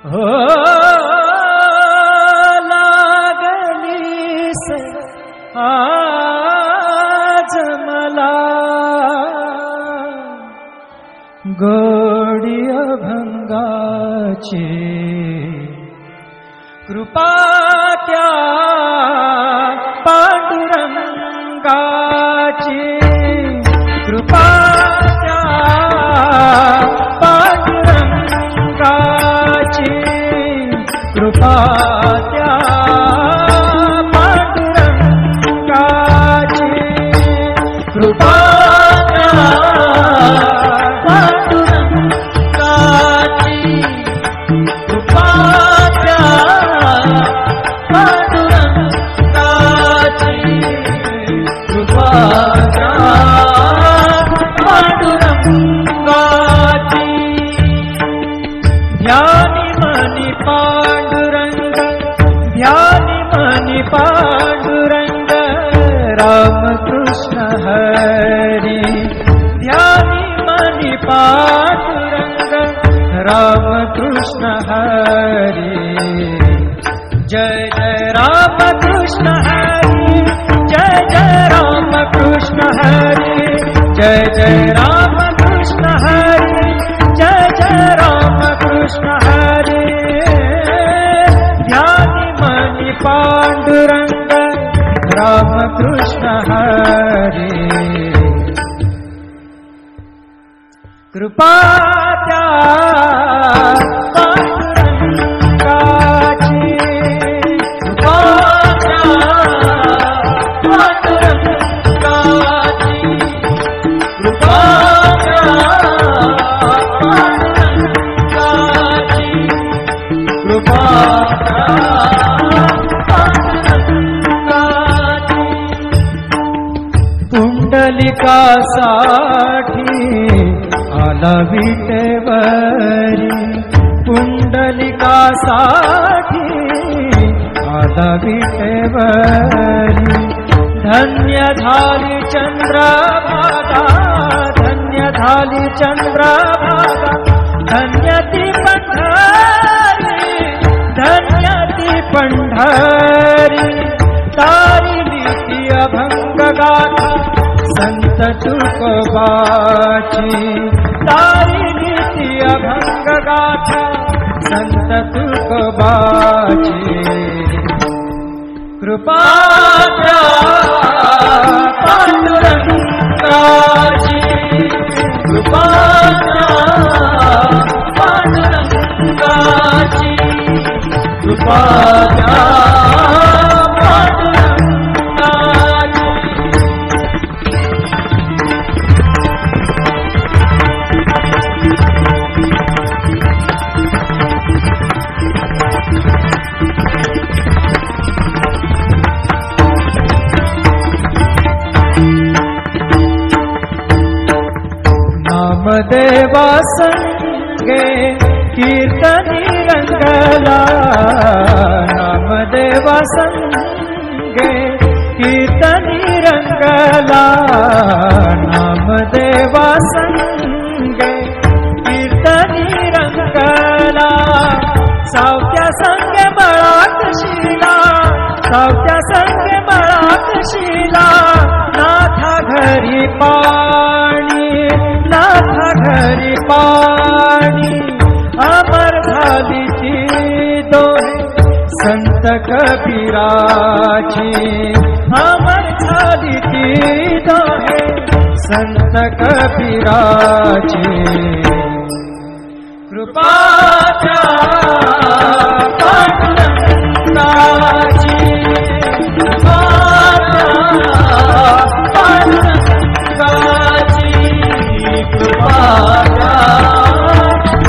हो लागलीस आज मला गोडी अभंगाची कृपा त्या पांडुरंगाची कृपा त्या पांडुरंगाची कृपा त्या पांडुरंगाची कृपा त्या पांडुरंगाची कृपा त्या पांडुरंगाची कृपा त्या पांडुरंगाची ध्यानी मनी पांडुरंग ध्यानी मनी पांडुरंग रामकृष्ण हरी ध्यानी मनी पांडुरंग रामकृष्ण हरी जय जय रामकृष्ण हरी जय जय रामकृष्ण हरी जय जय रामकृष्ण हरी जय जय रामकृष्ण हरी ध्यानी मनी पांडुरंग रामकृष्ण हरी कृपा त्या पांडुरंगाची कृपा त्या पांडुरंगाची कृपा त्या पांडुरंगाची कृपा त्या पांडुरंगाची पुंडलिकासाठी आला विटेवरी पुंडलिकासाठी आला विटेवरी धन्य झाली चंद्रभागा धन्य झाली चंद्रभागा धन्य ती पंढरी धन्य ती पंढरी तारिली ती अभंग गाथा संत तुकोबाची तारिली ती अभंग गाथा संत तुकोबाची कृपा त्या पांडुरंगाची कृपा त्या पांडुरंगाची कृपा त्या नामदेवा संगे कीर्तनी रंगला नामदेवा संगे कीर्तनी रंगला नामदेवा संगे कीर्तनी रंगला सावत्या संगे मळात शिला सावत्या संगे मळात शिला नाथा घरी पाणी नाथा घरी पाणी अमर झाली ती दोहे संत कबीराची अमर झाली ती दोहे संत कबीराची कृपा त्या पांडुरंगाची कृपा त्या पांडुरंगाची कृपा त्या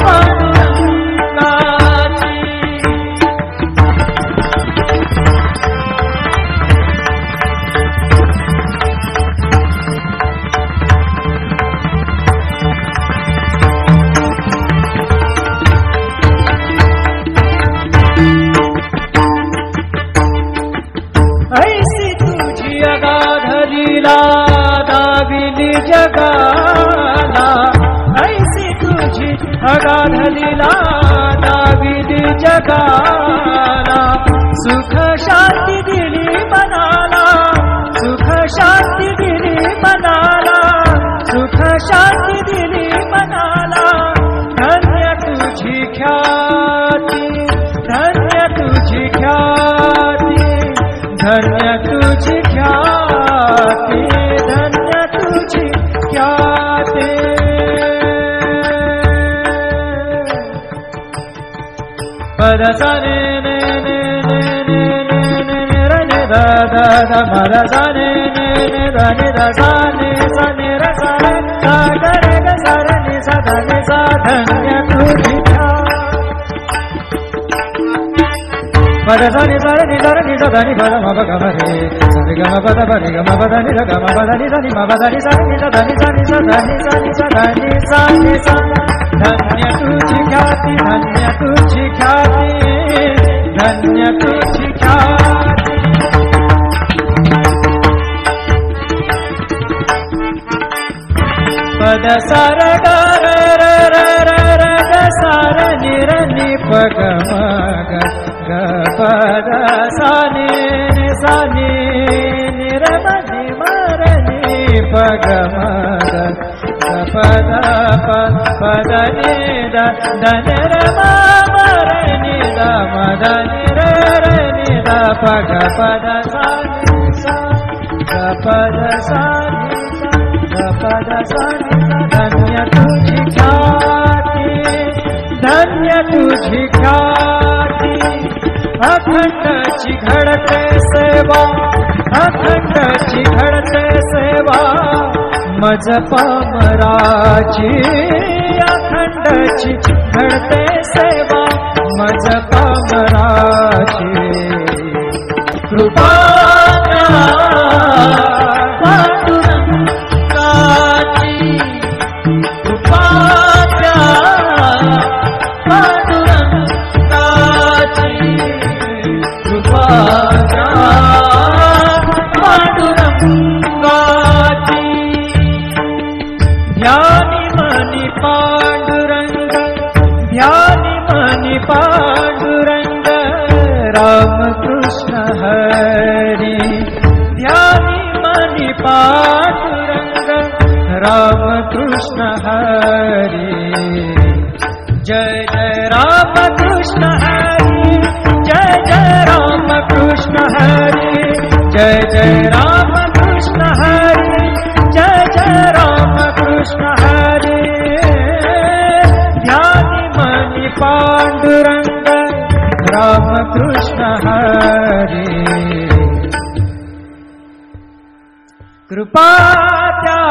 पांडुरंगाची जगाला, सुख शांती दिली मनाला, सुख शांती दिली मनाला, सुख शांती दिली मनाला. धन्य तुझी ख्याती, धन्य तुझी ख्याती, धन्य तुझी ख्याती, धन्य तुझी ख्याती. पद सा ने ने ने ने ने ने ने र ने दा दा दा म र सा ने ने ने दा ने दा सा ने र सा रे सा ग रे ग सा र ने सा धा ने सा. धन्य तुझी पद सा ने सा रे नि सा धा नि प म प ग म रे सा रे ग म प द प रे ग म प द नि र ग म प द नि सा नि म प द नि सा नि सा धा नि सा नि सा धा नि सा नि सा धा नि सा नि सा. धन्य तुझी ख्याती, धन्य तुझी ख्याती, धन्य तुझी ख्याती. पद सा र ग र र र र र ग सा र नि र नि प ग म ग ग प द सा नि नि सा नि नि र म नि म र नि प ग म ग प द प प द नि द द नि र म म र नि द म द नि र र नि द प ग प द सा नि सा ग प द सा नि सा ग प द सा नि सा. धन्य तुझी ख्याती, धन्य तुझी ख्याती. अखंडची घडते सेवा, अखंडची घडते सेवा, मज पामराची. अखंडची घडते सेवा, मज पामराची. कृपा पांडुरंगाची, कृपा पांडुरंगाची, कृपा पांडुरंगाची. ध्यानी मनी पांडुरंग, ध्यानी मनी पांडुरंग, राम कृष्ण हरी. ध्यानी मनी पांडुरंग, राम कृष्ण हरी. जय जय राम कृष्ण हरी, जय जय राम कृष्ण हरी, जय जय राम कृष्ण हरी, जय जय राम कृष्ण हरी. ध्यानी मनी पांडुरंग, राम कृष्ण हरी. कृपा त्या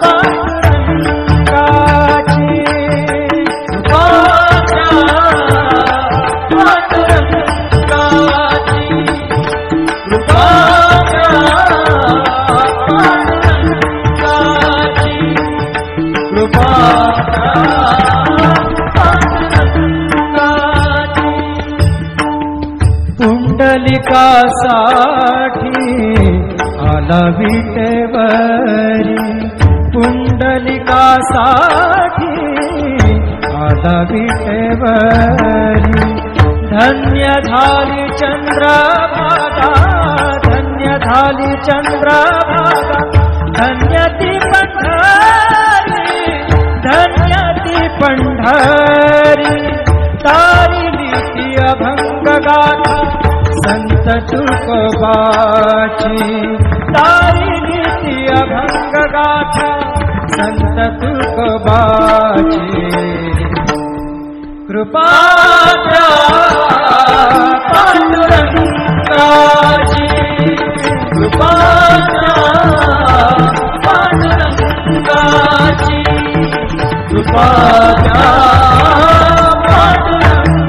पांडुरंगाची, कृपा त्या पांडुरंगाची, कृपा त्या पांडुरंगाची, कृपा त्या पांडुरंगाची. पुंडलिकासाठी आला विटेवरी, पुंडलिकासाठी आला विटेवरी. धन्य झाली चंद्रभागा, धन्य झाली चंद्रभागा, धन्य ती पंढरी, धन्य ती पंढरी. तारिली ती अभंग गाथा, संत तुकोबाची. तारिली ती अभंग गाथा, संत तुकोबाची. कृपा त्या पांडुरंगाची, कृपा त्या पांडुरंगाची, कृपा त्या पांडुरंगाची.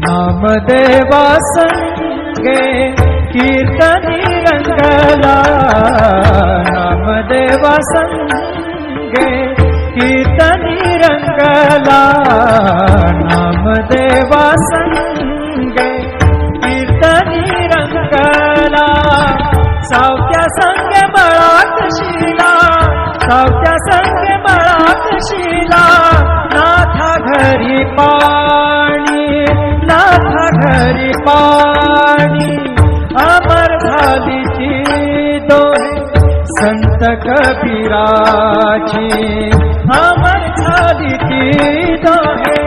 नामदेवा संगे कीर्तनी रंगला, नामदेवा संगे रंगला नामदेवा संगे कीर्तनी रंगला सावत्या संगे बळाकशीला सावत्या संगे बळाकशीला नाथा घरी पाणी नाथा घरी पाणी अमर झाली ती दोहे संत कबीराची अमर झाली ती दोहे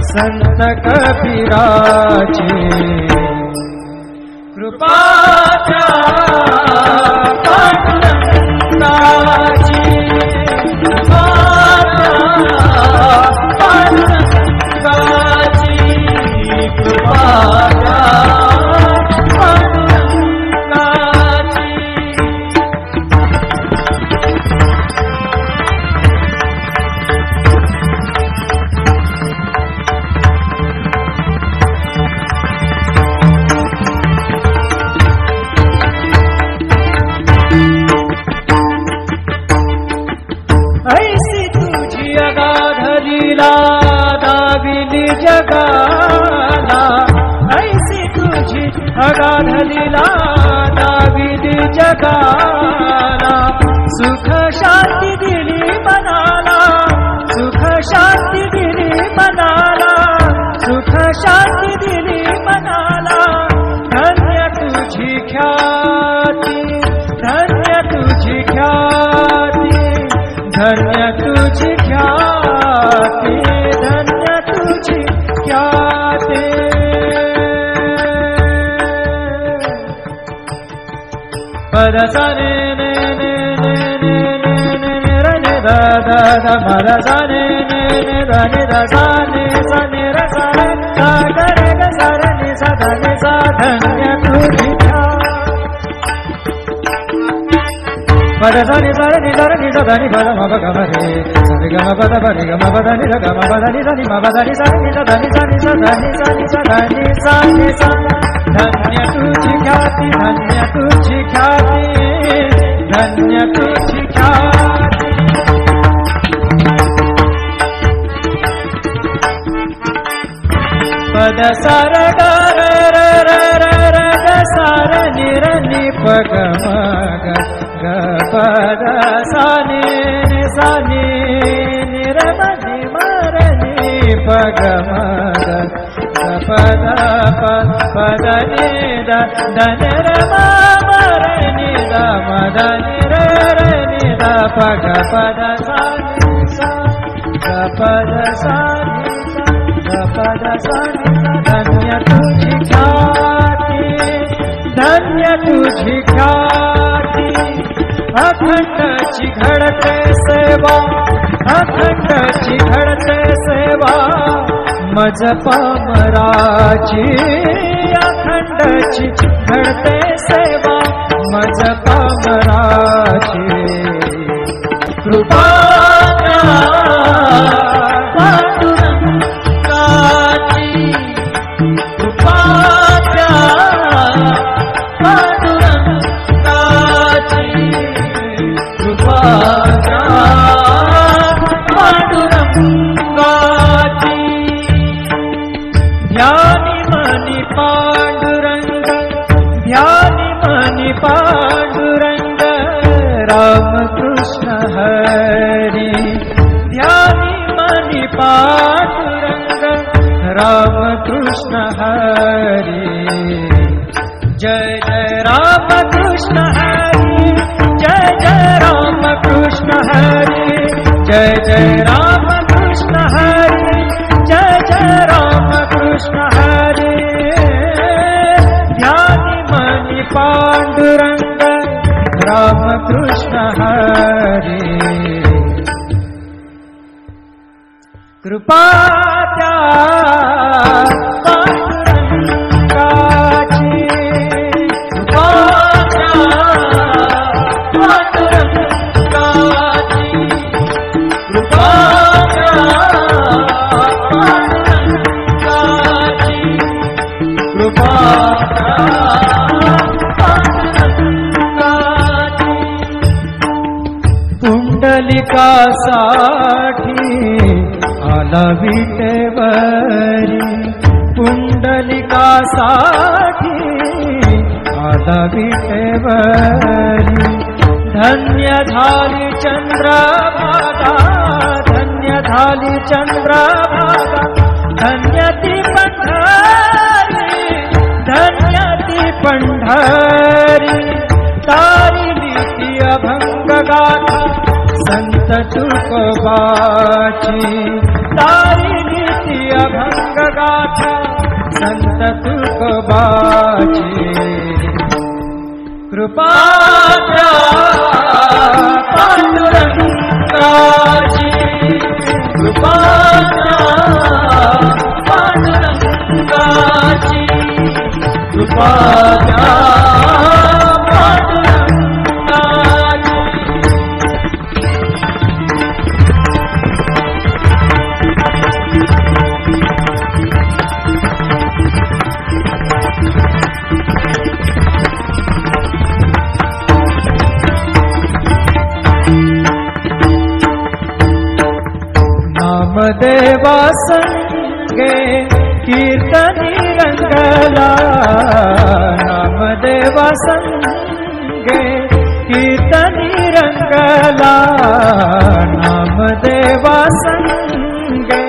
संत कबीराची कृपाच्या पांडुरंगाची पांडुरंगाची कृपाच्या ऐसी तुझी अगाध लीला दाविली जगाला ऐसी तुझी अगाध लीला दाविली जगाला सुख शांती दिली मनाला सुख शांती दिली मनाला सुख शांती दिली मनाला धन्य तुझी ख्याती धन्य तुझी ख्याती धन्य तुझी ख्याती धन्य तुझी ख्याती पदसा ने ने ने ने ने ने ने रे ने दा दा दा मरसा ने ने ने दा ने दा सा ने सा ने रे सा रे सा गा रे गा सा रे ने सा धा ने सा धन्य तुझी पदसा नि सा रे नि सा रे नि सा धा नि पद म प ग म रे सा रे ग म प द प रे ग म प द नि सा ग म प द नि सा नि म प द नि सा नि सा धा नि सा नि सा धा नि सा नि सा धा नि सा नि सा धन्य तुझी ख्याती धन्य तुझी ख्याती धन्य तुझी ख्याती पद सार ग र र र र र ग सार नि र नि प ग म ग ग पद सा नि सा नि नि र म नि म र नि प ग म ग पद पद नि द द न र म म र नि द म द नि र र नि द प ग पद सा नि सा ग पद सा नि सा ग पद सा नि सा धन्य तुझी ख्याती धन्य तुझी ख्याती अखंडची घडते सेवा अखंडची घडते सेवा मज पामराची अखंडची घडते सेवा मज पामराची कृपा पांडुरंगाची कृपा पांडुरंगाची कृपा पांडुरंगाची ध्यानी मनी पांडुरंग ध्यानी मनी पांडुरंग राम कृष्ण हरी ध्यानी मनी पांडुरंग राम कृष्ण हरी जय जय राम कृष्ण हरी जय जय राम कृष्ण हरी जय जय राम कृष्ण हरी जय जय राम कृष्ण हरी ध्यानी मनी पांडुरंग राम कृष्ण हरी कृपा त्या पांडुरंगाची कृपा त्या पांडुरंगाची कृपा त्या पांडुरंगाची कृपा त्या पांडुरंगाची पुंडलिकासाठी आला विटेवरी पुंडलिकासाठी आला विटेवरी धन्य झाली चंद्रभागा धन्य झाली चंद्रभागा धन्य ती पंढरी धन्य ती पंढरी तारिली ती अभंग गाथा संत तुकोबाची तारिली ती अभंग गाथा संत तुकोबाची कृपा पांडुरंगाची कृपा पांडुरंगाची कृपा नामदेवा संगे कीर्तनी रंगला नामदेवा संगे कीर्तनी रंगला नामदेवा संगे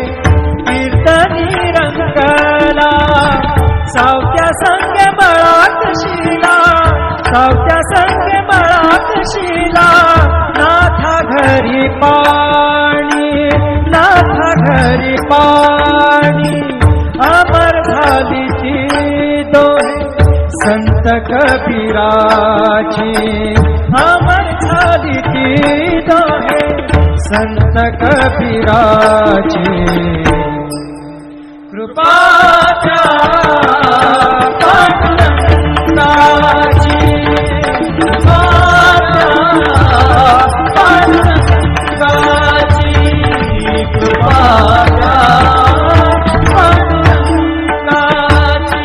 कीर्तनी रंगला सावत्या संगे मळात शिला सावत्या संगे मळात शिला नाथा घरी पाणी नाथा घरी पाणी अमर झाली ती दोहे संत कबीराची अमर झाली ती दोहे संत कबीराची कृपाच्या पांडुरंगाची कृपाच्या पांडुरंगाची कृपाच्या पांडुरंगाची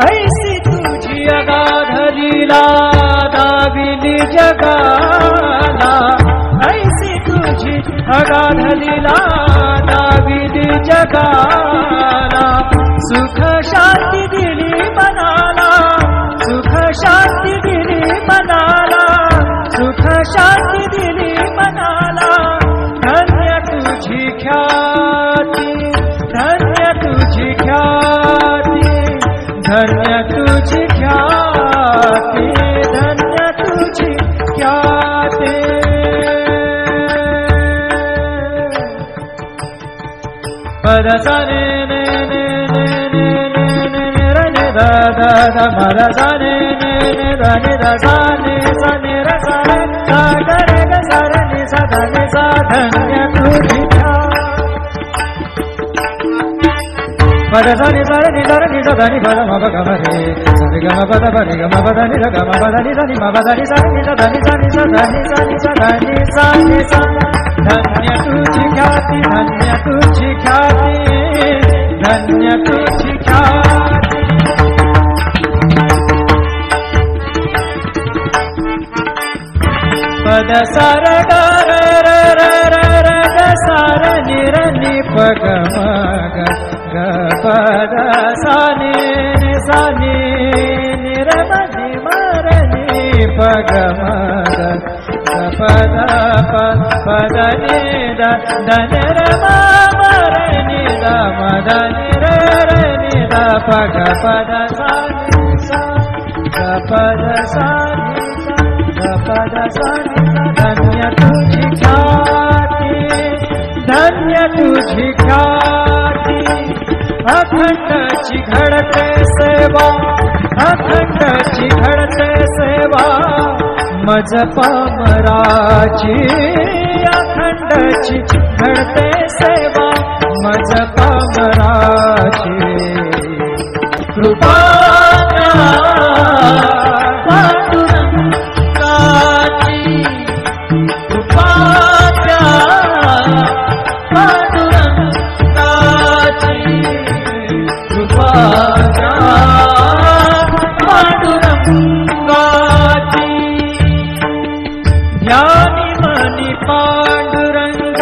ऐसी तुझी अगाधरीला दाविली जगाला ऐसी तुझी अगाधलीला दाविली जगाला सुख शांती दिली मनाला सुख शांती दिली मनाला सुख शांती दिली मनाला धन्य तुझी ख्याती धन्य तुझी ख्याती धन्य तुझी ख्याती धन्य तुझी ख्याती पद सा ने ने ने ने ने ने ने रे ने दा दा दा पद सा ने ने ने दा ने दा सा ने र सा रे सा ग रे ग सा रे नि सा ध नि सा धन्य तुझी पद सा नि सा रे नि सा ध नि पद म प ग म रे सा रे ग म पद प रे ग म पद नि र ग म पद नि सा नि म पद नि सा नि सा ध नि सा नि सा ध नि सा नि सा ध नि सा नि सा धन्य तुझी ख्याती धन्य तुझी ख्याती धन्य तुझी ख्याती पद सार ग र र र र र ग सार नि र नि प ग म ग ग पद सा नि सा नि नि र म नि म र नि प ग म ग पद पद नि द ध न र म म र नि द म द नि र र नि द प ग पद सा नि सा ग पद सा नि सा ग पद सा नि सा धन्य तुझी ख्याती धन्य तुझी ख्याती अखंडची घडते सेवा अखंडची घडते सेवा मज पामराची अखंडची घडते सेवा मज पामराची कृपा पांडुरंगाची कृपा मनी पांडुरंग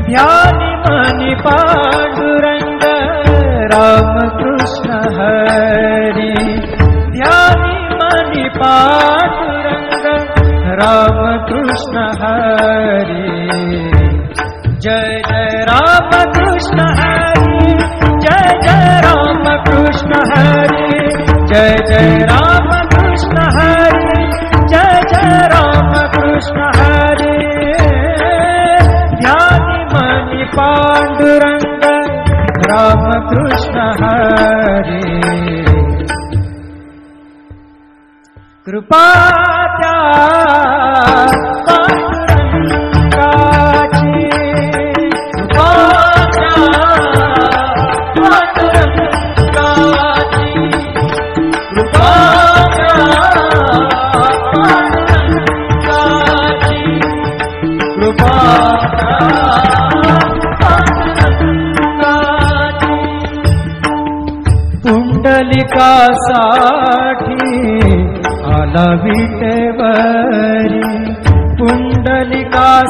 ध्यानी मनी पांडुरंग राम कृष्ण हरि ध्यानी मनी पांडुरंग राम कृष्ण हरि जय जय राम कृष्ण हरि जय जय राम कृष्ण हरि जय जय राम कृष्ण हरि जय जय राम कृष्ण हरि ध्यानी मनी पांडुरंग राम कृष्ण हरि कृपा त्या पांडुरंगाची कृपा त्या पांडुरंगाची कृपा त्या पांडुरंगाची कृपा त्या पांडुरंगाची पुंडलिकासाठी आला विटेवरी पुंडलिकासाठी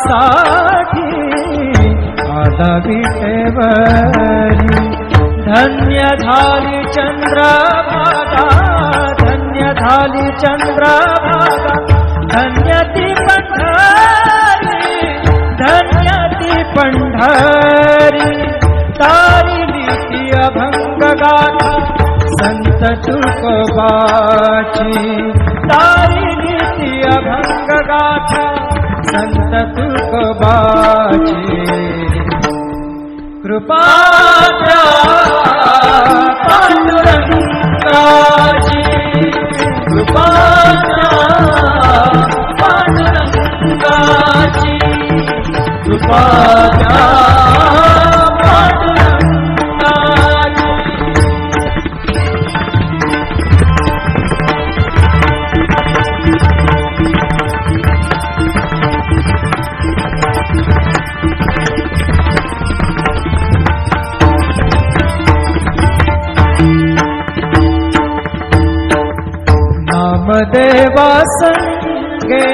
आला विटेवरी धन्य झाली चंद्रभागा धन्य झाली चंद्रभागा धन्य ती पंढरी धन्य ती पंढरी तारिली ती अभंग गाथा संत तुकोबाची तारिली ती अभंग गाथा संत तुकोबाची कृपा त्या पांडुरंगाची कृपा त्या पांडुरंगाची कृपा त्या नामदेवा संगे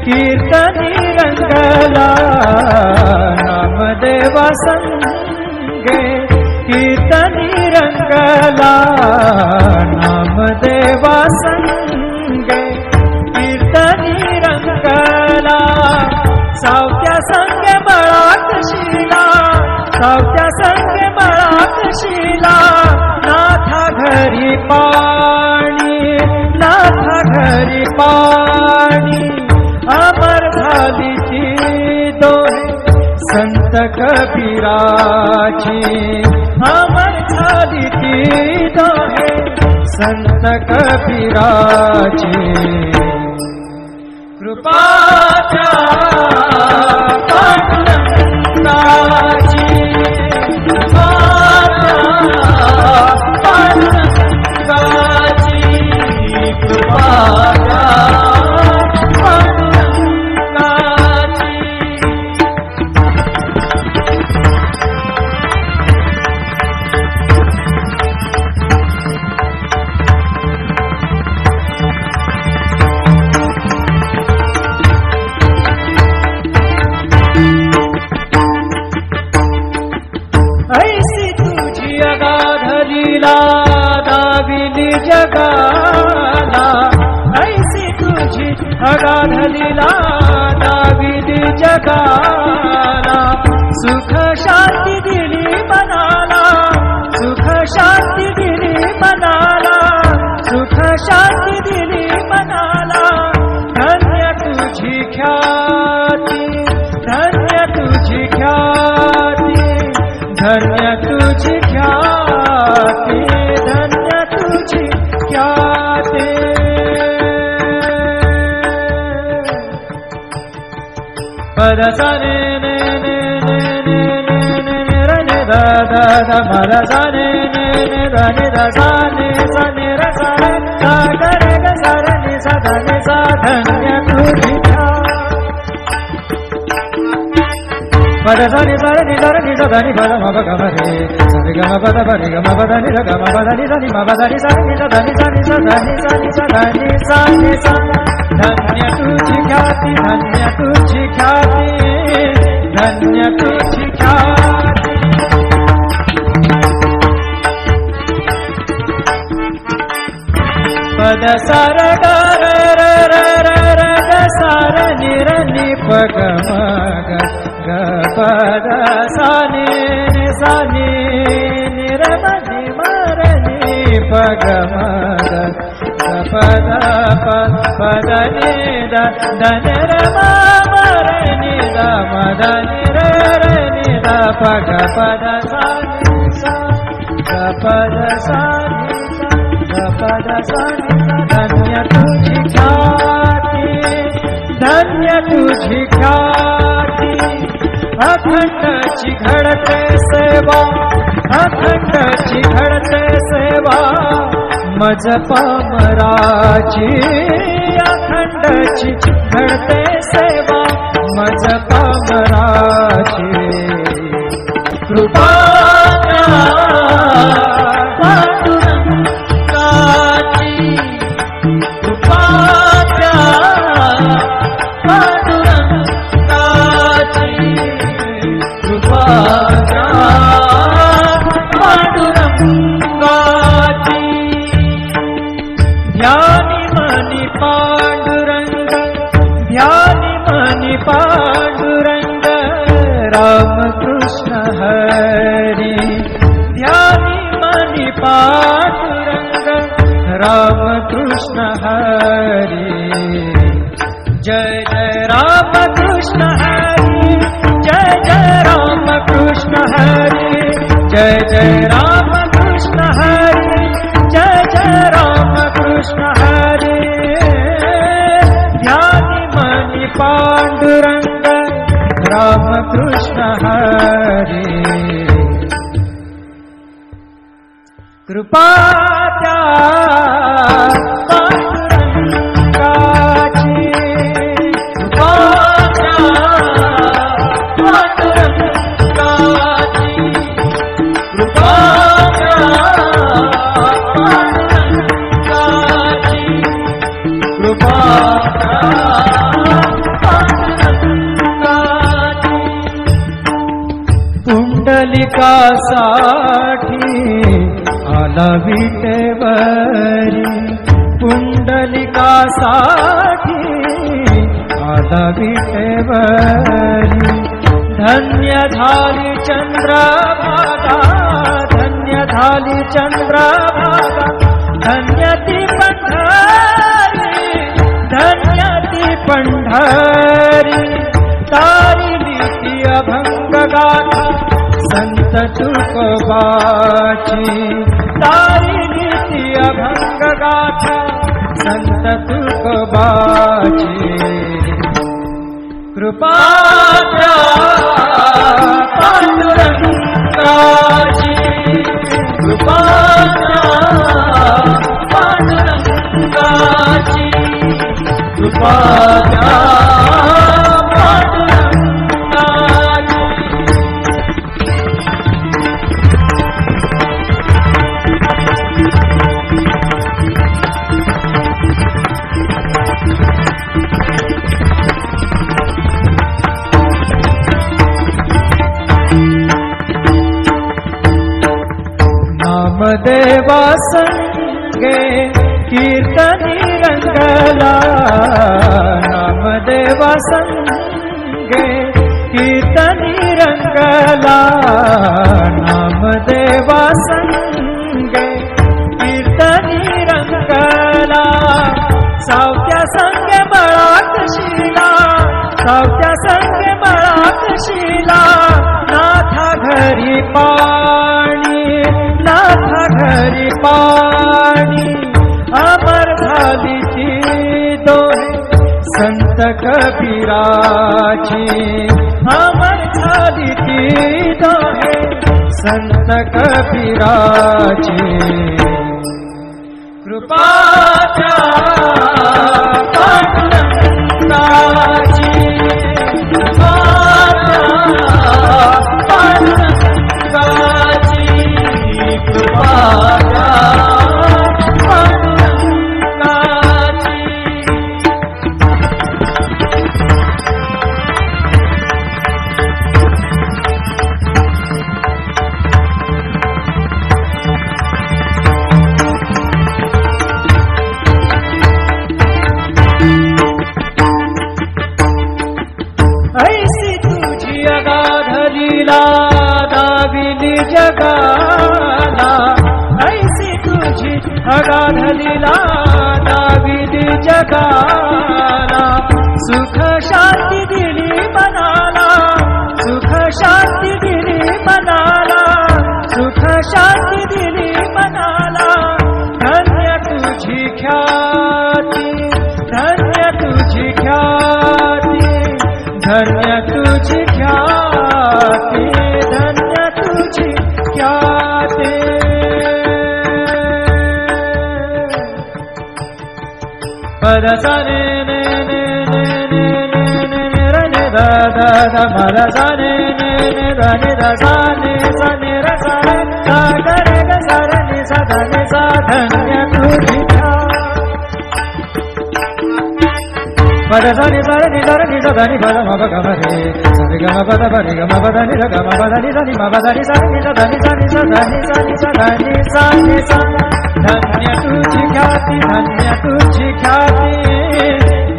कीर्तनी रंगला नामदेवा संगे कीर्तनी रंगला नामदेवा संगे कीर्तनी रंगला सावत्या संगे बळाक शिला सावत्या संगे बळाक शिला नाथा घरी पाणी नाथा घरी पाणी अमर झाली ती दोहे संत कबीराची अमर झाली ती दोहे संत कबीराची कृपा त्या पांडुरंगाची कृपा त्या पांडुरंगाची कृपा त्या पांडुरंगाची ऐसी तुझी अगाध लीला दाविली जगाला ऐसी तुझी अगाध लीला दाविली जगाला सुख शांती दिली मनाला सुख शांती दिली मनाला सुख शांती दिली मनाला धन्य तुझी ख्याती धन्य तुझी ख्याती धन्य तुझी ख्याती धन्य तुझी ख्याती पदसने ने ने ने ने ने ने रे ने दा दा दा पदसने ने ने दा ने दा सा ने सा ने रे सा रे सा गा रे गा सा रे ने सा धा ने सा धन्य तुझी पदसने सा रे नि सा धा नि पद म प ग म रे सा रे ग म प द प रे ग म प द नि सा ग म प द नि सा नि म प द नि सा नि सा धा नि सा नि सा धा नि सा नि सा धा नि सा नि सा धन्य तुझी ख्याती, धन्य तुझी ख्याती, धन्य तुझी ख्याती. पद सार ग र र र र र ग सार नि र नि प ग म ग ग पद सा नि नि सा नि नि र म नि म र नि प ग म ग ग पद प पद नि द ध न र म म र नि द म द नि र र नि द प ग पद सा नि सा ग पद सा नि सा पद सा. धन्य तुझी ख्याती, धन्य तुझी ख्याती. अखंडची घडते सेवा, अखंडची घडते सेवा मज पामराची. अखंडची घडते सेवा मज पामराची. कृपा ध्यानी मनी पांडुरंग, ध्यानी मनी पांडुरंग राम कृष्ण हरी. ध्यानी मनी पांडुरंग राम कृष्ण हरी. जय जय राम कृष्ण हरी, जय जय राम कृष्ण हरी, जय जय राम कृष्ण हरी, जय जय राम कृष्ण हरी. ध्यानी मनी पांडुरंग राम कृष्ण हरी. कृपा त्या पांडुरंगाची, कृपा त्या पांडुरंगाची, कृपा त्या पांडुरंगाची, कृपा त्या पांडुरंगाची. पुंडलिकासाठी आला विटेवरी, पुंडलिकासाठी आला विटेवरी. धन्य झाली चंद्रभागा, धन्य झाली चंद्रभागा, धन्य ती पंढरी, धन्य ती पंढरी. तारिली ती अभंग गाथा संत तुकोबाची. तारिली ती अभंग गाथा संत तुकोबाची. कृपा त्या पांडुरंगाची, कृपा त्या पांडुरंगाची, कृपा त्या पांडुरंगाची. नामदेवा संगे कीर्तनी रंगला, नामदेवा संगे कीर्तनी रंगला. नामदेवा संगे कीर्तनी रंगला. सावत्या संगे मळात शिला, सावत्या संगे मळात शिला. नाथा घरी पाणी, नाथा घरी पाणी. अमर झाली ती दोहे संत कबीराची. अमर झाली ती दोहे संत कबीराची. कृपा त्या पांडुरंगाची, कृपा त्या पांडुरंगाची, कृपा त्या पांडुरंगाची. जगाला, ऐसी तुझी अगाध लीला दाविदी जगाला. सुख शांती दिली मनाला, सुख शांती दिली मनाला, सुख शांती दिली मनाला. धन्य तुझी ख्याती, धन्य तुझी ख्याती, धन्य तुझी ख्याती, धन्य तुझी ख्याती. पद सा ने ने ने ने ने ने ने र ने दा दा दा म र सा ने ने ने र ने दा सा ने र सा रे सा ग रे ग सा र ने सा ध ने सा. धन्य तुझी पद सा नि सा नि सा नि सा ध नि पद म प ग म रे सा रे ग म प द प रे ग म प द नि र ग म प द नि सा नि म प द नि सा नि सा ध नि सा नि सा ध नि सा नि सा ध नि सा नि सा. धन्य तुझी ख्याती, धन्य तुझी ख्याती,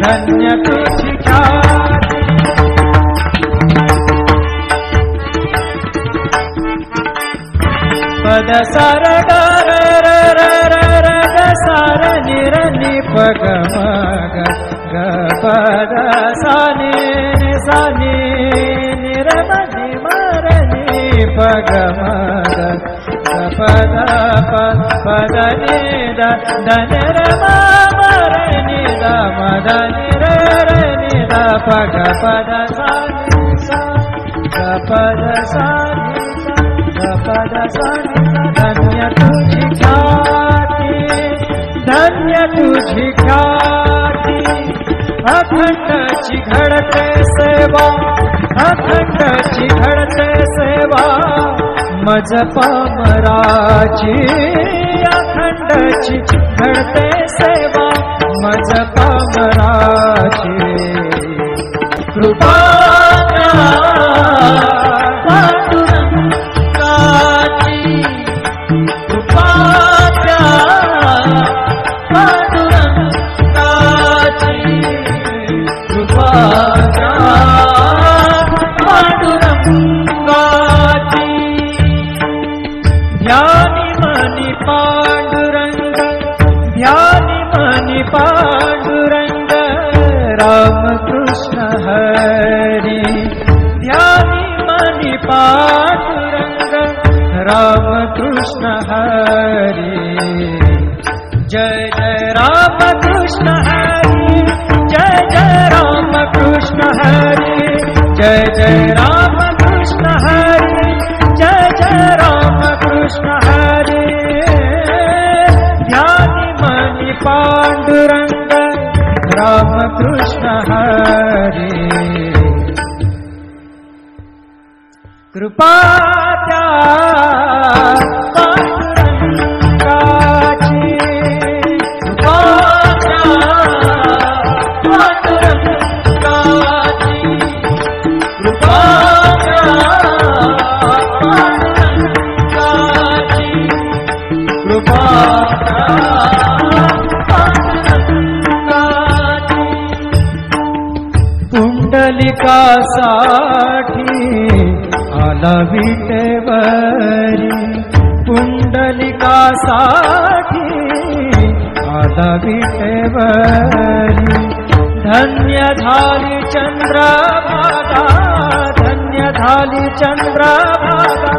धन्य तुझी ख्याती. पद सा र ग र र र र र ग सा र नि र नि प ग म ग ग प द सा नि नि सा नि नि र म नि म र नि प ग म ग ग प द प प द नि द द नि र म म र नि द म द नि र र नि द प ग प द सा नि सा ग प द सा नि सा ग प द सा नि सा. धन्य तुझी ख्याती, धन्य तुझी ख्याती. अखंडची घडते सेवा, अखंडची घडते सेवा मज पामराची. अखंडची घडते सेवा मज पामराची. कृपा पांडुरंगाची, कृपा पांडुरंगाची, कृपा पांडुरंगाची. ध्यानी मनी पांडुरंग, ध्यानी मनी पांडुरंग, राम कृष्ण हरी. ध्यानी मनी पांडुरंग, राम कृष्ण हरी. जय जय राम कृष्ण हरी, जय जय राम कृष्ण हरी, जय जय राम कृष्ण हरी, जय जय राम कृष्ण हरी. ध्यानी मनी पांडुरंग, राम कृष्ण हरी. कृपा त्या पांडुरंगाची, कृपा त्या पांडुरंगाची, कृपा त्या पांडुरंगाची, कृपा त्या पांडुरंगाची. पुंडलिकासाठी आला विटेवरी, पुंडलिकासाठी आला विटेवरी. धन्य झाली चंद्रभागा, धन्य झाली चंद्रभागा,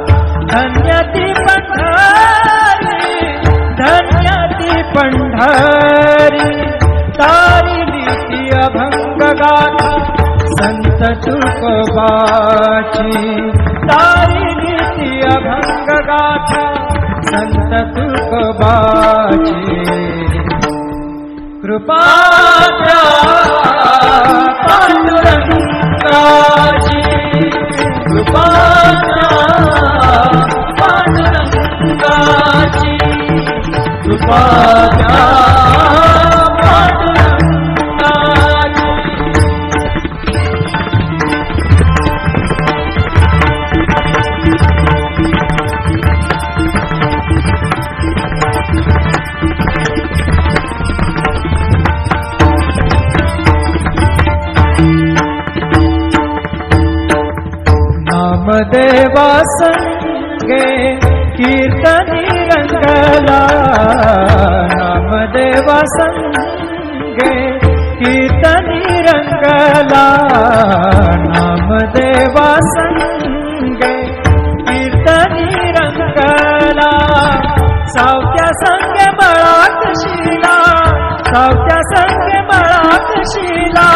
धन्य ती पंढरी, धन्य ती पंढरी. तारिली ती अभंग गाथा संत तुकोबाची, तारिली ती अभंग गाथा संत तुकोबाची. कृपा त्या पांडुरंगाची, कृपा त्या पांडुरंगाची, कृपा त्या पांडुरंगाची. नामदेवा संगे नामदेवा संगे कीर्तनी रंगला सावत्या संगे बळाकशीला सावत्या संगे बळाकशीला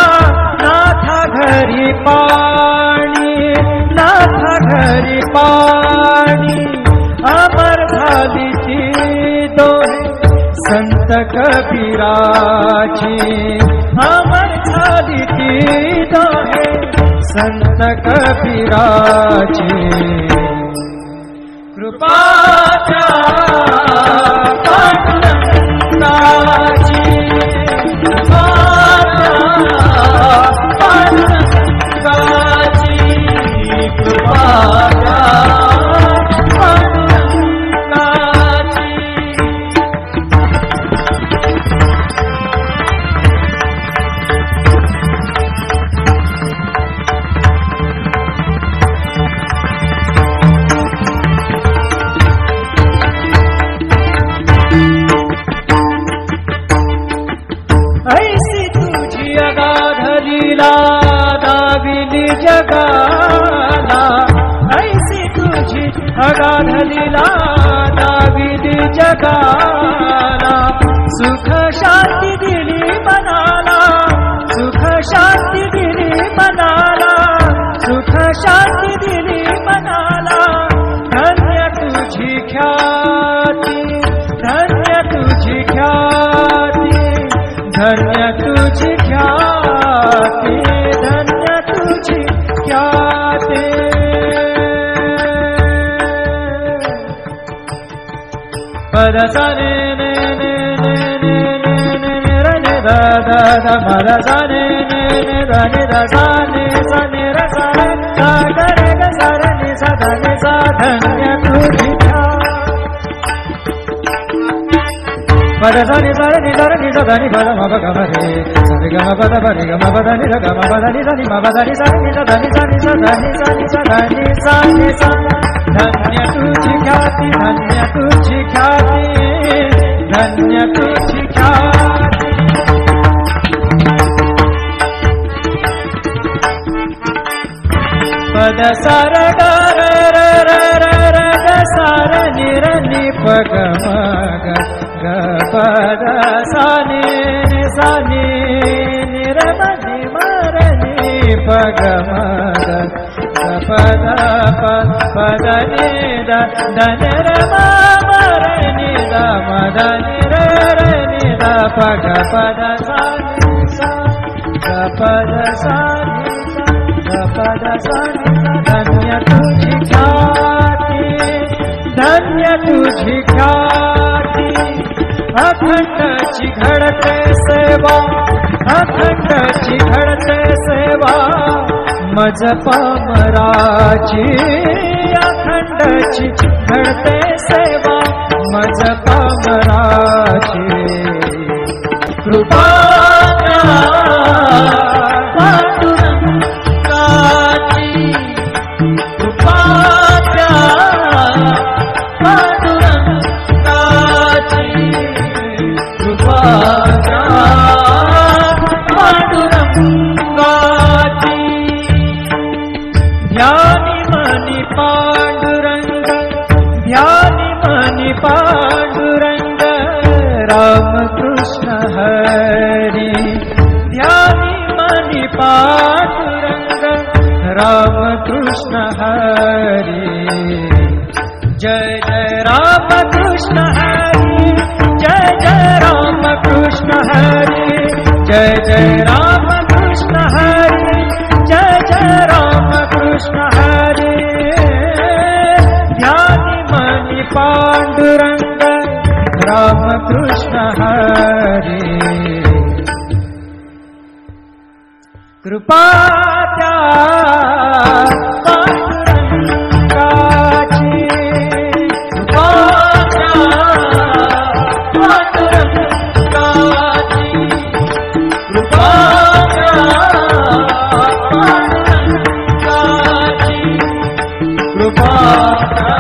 नाथा घरी पाणी नाथा घरी पाणी अमर झाली ती दोहे संत कबीराची अमर झाली ती दोहे संत कबीराची कृपाच्या पांडुरंगाची पांडुरंगाची कृपाच्या ऐसी तुझी अगाध लीला दाविली जगाला ऐसी तुझी अगाध लीला दाविली जगाला सुख शांती दिली मनाला सुख शांती दिली मनाला सुख शांती दिली मनाला धन्य तुझी ख्याती धन्य तुझी ख्याती धन्य तुझी ख्याती धन्य तुझी ख्याती पद साने ने ने ने ने ने ने रे ने दा दा दा पद साने ने ने दा ने दा साने साने रे सारे सा गा रे गा सा रे नि सा धा नि सा धन्य तुझी पद सानि सा रे नि सा रे नि सा धा नि पद म प ग म रे सा रे ग म प द प रे ग म प द नि ध ग म प द नि सा नि म प द नि सा रे नि सा धा नि सा नि सा धा नि सा नि सा धा नि सा नि सा धन्य तुझी ख्याती धन्य तुझी ख्याती धन्य तुझी ख्याती पद सार ग रे रे रे रे रे ग सार नि र नि प ग म ग ग पद सा नि सा नि नि र म नि म र नि प ग म ग पद पद नि द द न र म म र नि द म द नि र नि द प ग पद सा नि सा ग पद सा नि सा ग पद सा नि सा धन्य तुझी ख्याती धन्य तुझी ख्याती अखंडची घडते सेवा अखंडची घडते सेवा मज पामराची अखंडची घडते सेवा मज पामराची कृपा पांडुरंगाची कृपा पांडुरंगाची कृपा पांडुरंगाची ध्यानी मनी पांडुरंग ध्यानी मनी पांडुरंग रामकृष्ण हरी ध्यानी मनी पांडुरंग रामकृष्ण हरी जय जय रामकृष्ण हरी जय जय रामकृष्ण हरी जय जय रामकृष्ण हरी जय जय रामकृष्ण हरी ध्यानी मनी पांडुरंग रामकृष्ण हरी कृपा त्या पांडुरंगाची कृपा त्या पांडुरंगाची कृपा त्या पांडुरंगाची कृपा त्या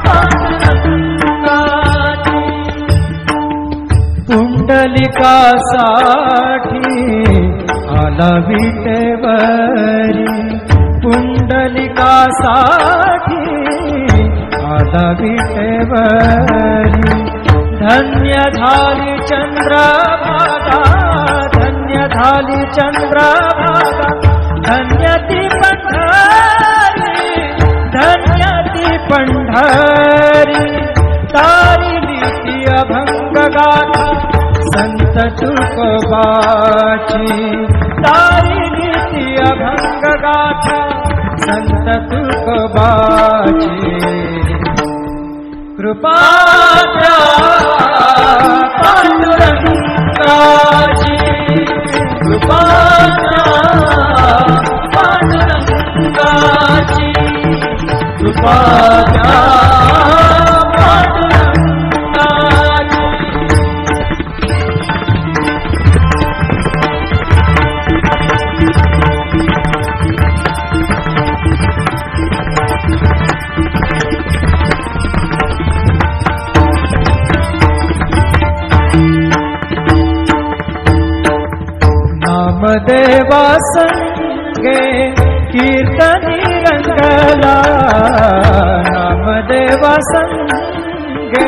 पांडुरंगाची पुंडलिकासाठी आला विठ्ठल विटेवरी पुंडलिकासाठी आला विटेवरी धन्य झाली चंद्रभागा धन्य झाली चंद्रभागा धन्य ती पंढरी धन्य ती पंढरी तारिली ती अभंग गाथा संत तुकोबाची तारिली ती अभंग गाथा संत तुकोबाची कृपा पांडुरंगाची कृपा पांडुरंगाची कृपा नामदेवा संगे कीर्तनी रंगला नामदेवा संगे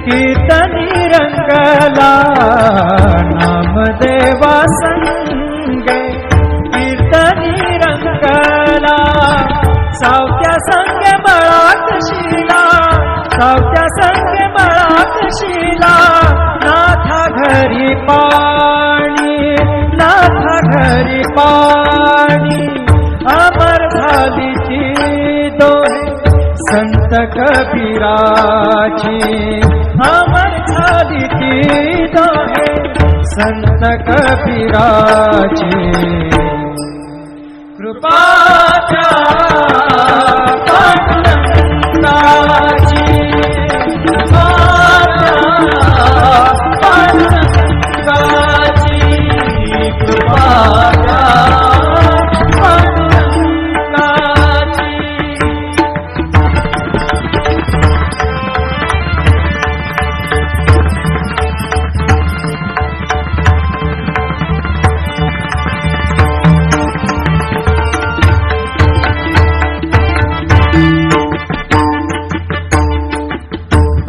कीर्तनी रंगला नामदेवा संगे कीर्तनी रंगला सावत्या संगे मळात शिला सावत्या संगे मळात शिला नाथा घरी पाणी नाथा घरी पाणी अमर झाली ती दोहे संत कबीराची अमर झाली ती दोहे संत कबीराची कृपा पांडुरंगाची कृपा पांडुरंगाची कृपा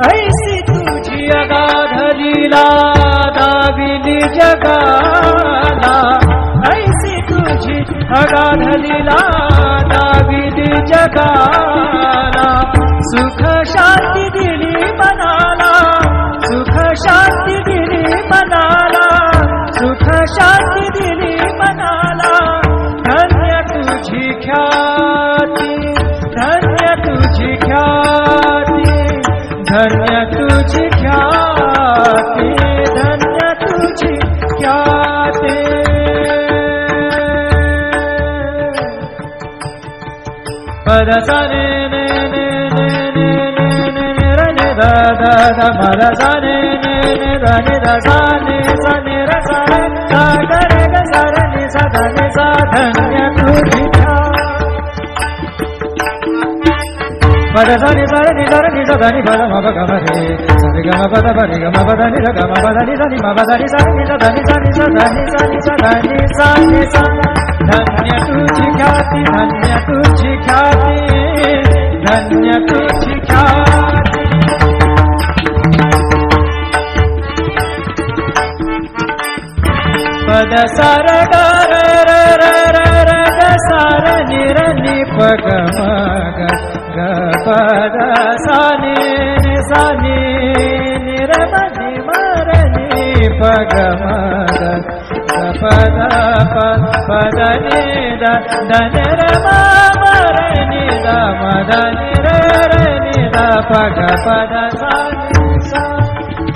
ऐसी तुझी अगाधलीला दाविली जगाला ऐसी तुझी अगाधलीला दाविली जगाला सुख शांती दिली मनाला सुख शांती दिली मनाला सुख शांती दिली मनाला धन्य तुझी ख्याती धन्य तुझी ख्याती धन्य तुझी ख्याती धन्य तुझी ख्याती पद सने ने ने ने ने ने ने रे ने दा दा दा पद सने ने ने दा ने दा सा ने सा ने रा सा रे सा गा रे गा सा रे ने सा धा ने सा धन्य तुझी पद सनि सरे नि सरे नि सा धा नि पद म प ग म रे सा रे ग म प द प रे ग म प द नि रे ग म प द नि सा नि म प द नि सा नि सा धा नि सा नि सा धा नि सा नि सा धा नि सा नि सा धन्य तुझी ख्याती धन्य तुझी ख्याती धन्य तुझी ख्याती पद सार ग र र र र र ग सार नि र नि प ग म ग ग प द सा नि सा नि नि र म नि म र नि प ग म ग ग प द प द नि द द नि र म म र नि द म द नि र र नि द प ग प द सा नि सा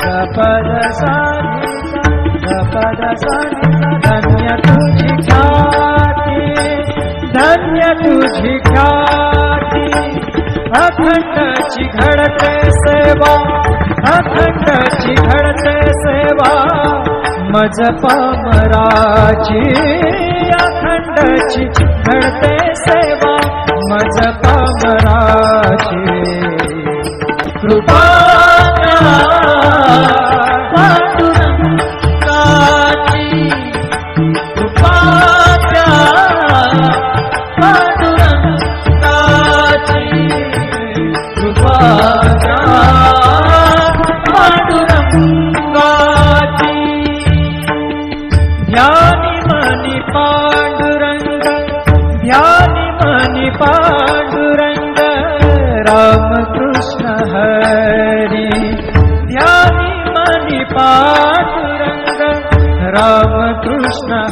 ग प द सा नि सा ग प द सा नि धन्य तुझी ख्याती धन्य तुझी ख्याती अखंडची घडते सेवा अखंडची घडते सेवा मज पामराची अखंडची घडते सेवा मज पामराची कृपा पांडुरंगाची कृपा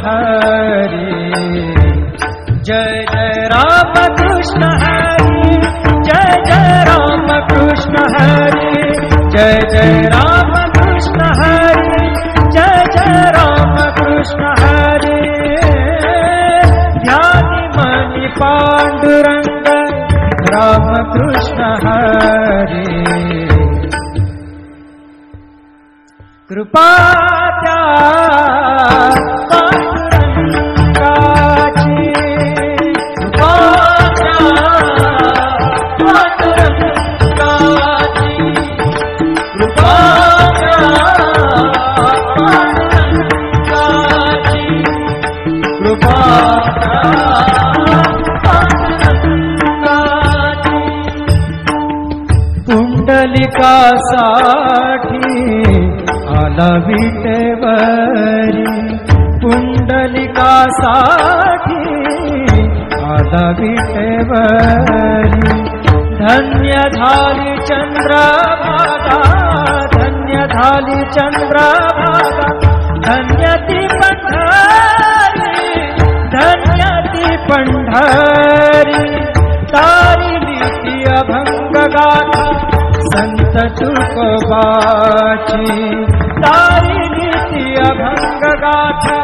हरी जय जय राम कृष्ण हरी जय जय राम कृष्ण हरी जय जय राम कृष्ण हरी जय जय राम कृष्ण हरी ध्यानी मनी पांडुरंग राम कृष्ण हरी कृपा त्या पांडुरंगाची कृपा त्या पांडुरंगाची कृपा त्या पांडुरंगाची कृपा त्या पांडुरंगाची पुंडलिकासाठी आला विटेवरी पुंडलिकासाठी आला विटेवरी धन्य झाली चंद्रभागा धन्य झाली चंद्रभागा धन्य ती पंढरी धन्य ती पंढरी तारिली ती अभंग गाथा संत तुकोबाची तारिली ती अभंग गाथा